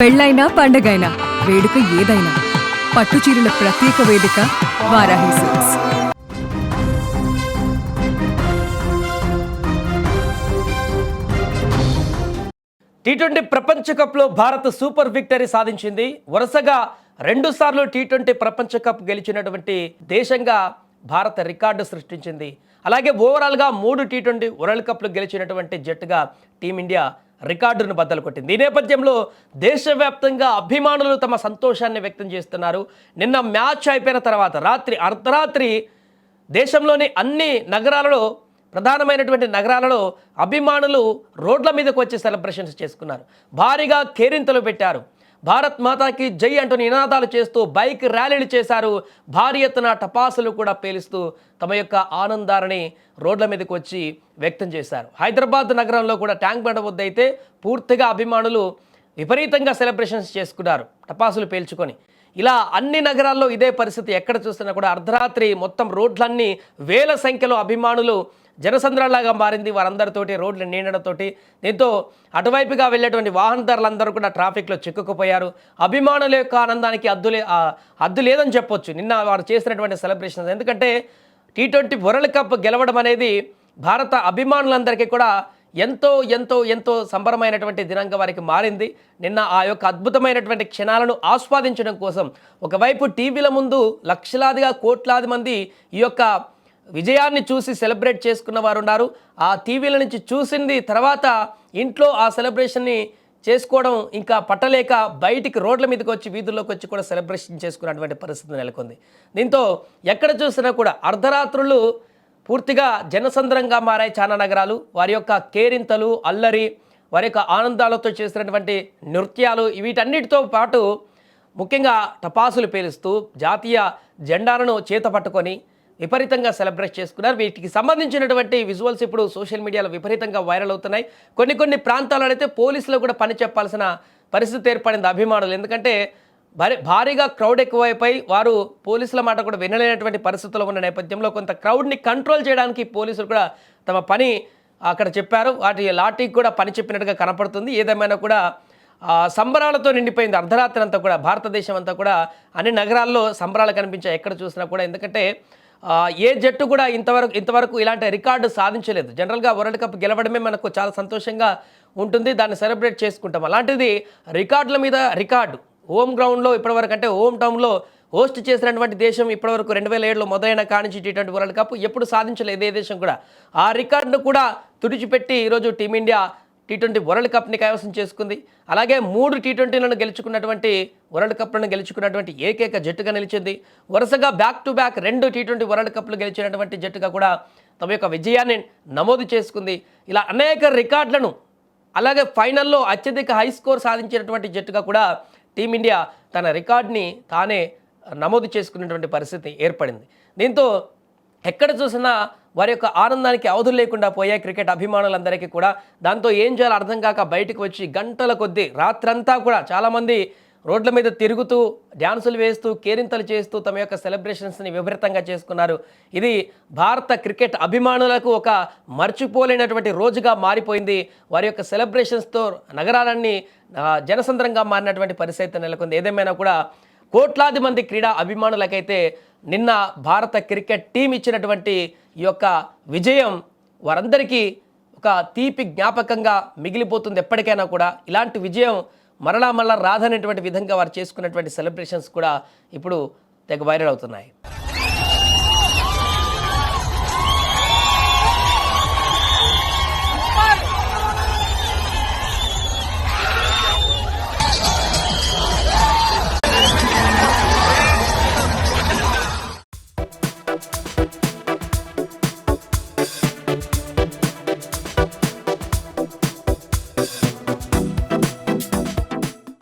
పెళ్ళైనా పండగైనా వేడుక ఏదైనా పట్టుచీరల ప్రత్యేక వేదిక వారాహి సిల్క్స్. టీ20 ప్రపంచ కప్లో భారత్ సూపర్ విక్టరీ సాధించింది. వరుసగా 2 సార్లు టీ20 ప్రపంచ కప్ గెలిచినటువంటి దేశంగా భారత్ రికార్డు సృష్టించింది. అలాగే ఓవరాల్గా 3 టీ20 వరల్డ్ కప్లు గెలిచినటువంటి జట్టుగా టీమిండియా రికార్డును బద్దలు కొట్టింది. ఈ నేపథ్యంలో దేశవ్యాప్తంగా అభిమానులు తమ సంతోషాన్ని వ్యక్తం చేస్తున్నారు. నిన్న మ్యాచ్ అయిపోయిన తర్వాత అర్ధరాత్రి దేశంలోని అన్ని నగరాలలో, ప్రధానమైనటువంటి నగరాలలో అభిమానులు రోడ్ల మీదకు వచ్చి సెలబ్రేషన్స్ చేసుకున్నారు. భారీగా కేరింతలు పెట్టారు. భారత్ మాతాకి జై అంటూ నినాదాలు చేస్తూ బైక్ ర్యాలీలు చేశారు. భారీ ఎత్తున టపాసులు కూడా పేలుస్తూ తమ యొక్క ఆనందాన్ని రోడ్ల మీదకి వచ్చి వ్యక్తం చేశారు. హైదరాబాద్ నగరంలో కూడా ట్యాంక్ బండ వద్ద అయితే పూర్తిగా అభిమానులు విపరీతంగా సెలబ్రేషన్స్ చేసుకున్నారు టపాసులు పేల్చుకొని. ఇలా అన్ని నగరాల్లో ఇదే పరిస్థితి. ఎక్కడ చూస్తున్నా కూడా అర్ధరాత్రి మొత్తం రోడ్లన్నీ వేల సంఖ్యలో అభిమానులు జనసంద్రాలాగా మారింది. వారందరితోటి రోడ్లు నిండడంతోటి దీంతో అటువైపుగా వెళ్ళేటువంటి వాహనదారులందరూ కూడా ట్రాఫిక్లో చిక్కుకుపోయారు. అభిమానుల యొక్క ఆనందానికి హద్దు లేదని చెప్పొచ్చు నిన్న వారు చేసినటువంటి సెలబ్రేషన్స్. ఎందుకంటే టీ20 వరల్డ్ కప్ గెలవడం అనేది భారత అభిమానులందరికీ కూడా ఎంతో ఎంతో ఎంతో సంబరమైనటువంటి దినంగా వారికి మారింది. నిన్న ఆ యొక్క అద్భుతమైనటువంటి క్షణాలను ఆస్వాదించడం కోసం ఒకవైపు టీవీల ముందు లక్షలాదిగా కోట్లాది మంది ఈ యొక్క విజయాన్ని చూసి సెలబ్రేట్ చేసుకున్న వారు ఉన్నారు. ఆ టీవీల నుంచి చూసింది తర్వాత ఇంట్లో ఆ సెలబ్రేషన్ని చేసుకోవడం ఇంకా పట్టలేక బయటికి రోడ్ల మీదకి వచ్చి వీధుల్లోకి వచ్చి కూడా సెలబ్రేషన్ చేసుకున్నటువంటి పరిస్థితి నెలకొంది. దీంతో ఎక్కడ చూసినా కూడా అర్ధరాత్రులు పూర్తిగా జనసంద్రంగా మారాయి చాలా నగరాలు. వారి యొక్క కేరింతలు, అల్లరి, వారి యొక్క ఆనందాలతో చేసినటువంటి నృత్యాలు, వీటన్నిటితో పాటు ముఖ్యంగా టపాసులు పేలుస్తూ జాతీయ జెండాలను చేత పట్టుకొని విపరీతంగా సెలబ్రేట్ చేసుకున్నారు. వీటికి సంబంధించినటువంటి విజువల్స్ ఇప్పుడు సోషల్ మీడియాలో విపరీతంగా వైరల్ అవుతున్నాయి. కొన్ని ప్రాంతాల్లో అయితే పోలీసులు కూడా పని చెప్పాల్సిన పరిస్థితి ఏర్పడింది అభిమానులు. ఎందుకంటే భారీగా క్రౌడ్ ఎక్కువైపోయి వారు పోలీసుల మాట కూడా వినలేనటువంటి పరిస్థితుల్లో ఉన్న నేపథ్యంలో కొంత క్రౌడ్ని కంట్రోల్ చేయడానికి పోలీసులు కూడా తమ పని అక్కడ చెప్పారు. వాటి లాఠీకి కూడా పని చెప్పినట్టుగా కనపడుతుంది. ఏదేమైనా కూడా సంబరాలతో నిండిపోయింది అర్ధరాత్రి అంతా కూడా. భారతదేశం అంతా కూడా అన్ని నగరాల్లో సంబరాలు కనిపించాయి ఎక్కడ చూసినా కూడా. ఎందుకంటే ఏ జట్టు కూడా ఇంతవరకు ఇలాంటి రికార్డు సాధించలేదు. జనరల్గా వరల్డ్ కప్ గెలవడమే మనకు చాలా సంతోషంగా ఉంటుంది, దాన్ని సెలబ్రేట్ చేసుకుంటాం. అలాంటిది రికార్డుల మీద రికార్డు. హోమ్ గ్రౌండ్లో ఇప్పటివరకు, అంటే హోమ్ టౌన్లో హోస్ట్ చేసినటువంటి దేశం ఇప్పటివరకు 2007లో మొదలైన కానించి టీ20 వరల్డ్ కప్ ఎప్పుడు సాధించలేదు ఏ దేశం కూడా. ఆ రికార్డును కూడా తుడిచిపెట్టి ఈరోజు టీమిండియా టీ20 వరల్డ్ కప్ని కైవసం చేసుకుంది. అలాగే 3 టీ20లను గెలుచుకున్నటువంటి వరల్డ్ కప్లను గెలుచుకున్నటువంటి ఏకైక జట్టుగా నిలిచింది. వరుసగా బ్యాక్ టు బ్యాక్ 2 టీ20 వరల్డ్ కప్లు గెలిచినటువంటి జట్టుగా కూడా తమ యొక్క విజయాన్ని నమోదు చేసుకుంది. ఇలా అనేక రికార్డులను, అలాగే ఫైనల్లో అత్యధిక హై స్కోర్ సాధించినటువంటి జట్టుగా కూడా టీమిండియా తన రికార్డుని తానే నమోదు చేసుకున్నటువంటి పరిస్థితి ఏర్పడింది. దీంతో ఎక్కడ చూసినా వారి యొక్క ఆనందానికి అవధులు లేకుండా పోయాయి క్రికెట్ అభిమానులందరికీ కూడా. దాంతో ఏం చేయాలో అర్థం కాక బయటకు వచ్చి గంటల కొద్దీ రాత్రంతా కూడా చాలామంది రోడ్ల మీద తిరుగుతూ, డ్యాన్సులు వేస్తూ, కేరింతలు చేస్తూ తమ యొక్క సెలబ్రేషన్స్ని విపరీతంగా చేసుకున్నారు. ఇది భారత క్రికెట్ అభిమానులకు ఒక మర్చిపోలేనటువంటి రోజుగా మారిపోయింది. వారి యొక్క సెలబ్రేషన్స్తో నగరాలన్నీ జనసంద్రంగా మారినటువంటి పరిస్థితి నెలకొంది. ఏదేమైనా కూడా కోట్లాది మంది క్రీడా అభిమానులకైతే నిన్న భారత క్రికెట్ టీం ఇచ్చినటువంటి ఈ యొక్క విజయం వారందరికీ ఒక తీపి జ్ఞాపకంగా మిగిలిపోతుంది ఎప్పటికైనా కూడా. ఇలాంటి విజయం మరలా రాదనేటువంటి విధంగా వారు చేసుకున్నటువంటి సెలబ్రేషన్స్ కూడా ఇప్పుడు తెగ వైరల్ అవుతున్నాయి.